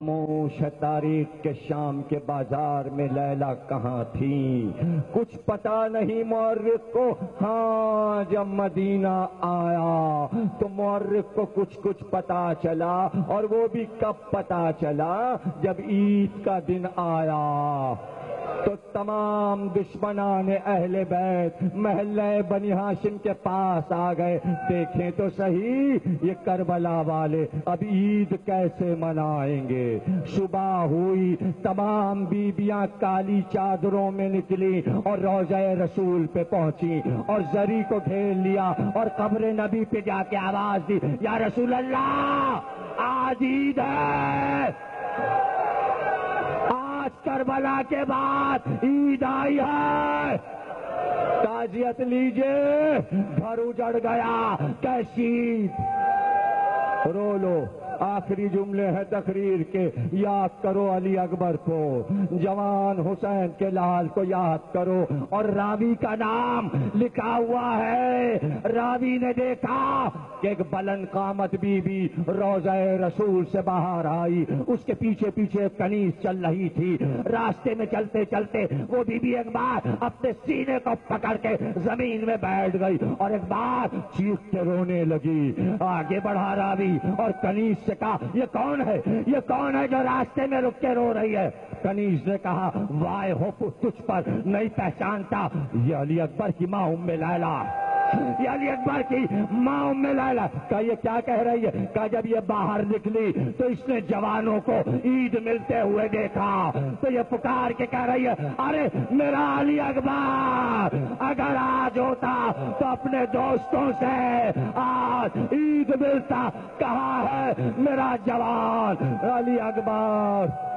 خاموش ہے تاریخ کے شام کے بازار میں لیلا کہاں تھی، کچھ پتا نہیں مورخ کو۔ ہاں جب مدینہ آیا تو مورخ کو کچھ پتا چلا، اور وہ بھی کب پتا چلا؟ جب عید کا دن آیا تو تمام دشمنان اہل بیت محلہ بنی ہاشم کے پاس آ گئے۔ دیکھیں تو صحیح یہ کربلا والے اب عید کیسے منائیں گے۔ صبح ہوئی، تمام بیبیاں کالی چادروں میں نکلی اور روضہ رسول پہ پہنچی اور زری کو گھیر لیا اور قبر نبی پہ جا کے آواز دی، یا رسول اللہ آج عید ہے، کربلا کے بعد عید آئی ہے، تعزیت لیجئے۔ گھر اجڑ گیا، کیسی عید؟ رو لو۔ آخری جملے ہیں تقریر کے، یاد کرو علی اکبر کو، جوان حسین کے لال کو یاد کرو، اور راوی کا نام لکھا ہوا ہے۔ راوی نے دیکھا کہ ایک بلند قامت بی بی روضہ رسول سے باہر آئی، اس کے پیچھے پیچھے کنیز چل رہی تھی۔ راستے میں چلتے چلتے وہ بی بی ایک بار اپنے سینے کو پکڑ کے زمین میں بیٹھ گئی اور ایک بار چیخ کے رونے لگی۔ آگے بڑھا راوی اور کنیز سے کہا، یہ کون ہے، یہ کون ہے جو راستے میں رک کے رو رہی ہے؟ کنیز نے کہا، وائے ہو تجھ پر، نہیں پہچانتا، یہ علی اکبر کی ماں ام لیلا، یہ علی اکبر کی ماں ام لیلا۔ کہا یہ کیا کہہ رہی ہے؟ کہا جب یہ باہر نکلی تو اس نے جوانوں کو عید ملتے ہوئے دیکھا تو یہ پکار کے کہہ رہی ہے، ارے میرا علی اکبر اگر آج ہوتا تو اپنے دوستوں سے آج عید ملتا، کہاں ہے میرا جوان علی اکبر؟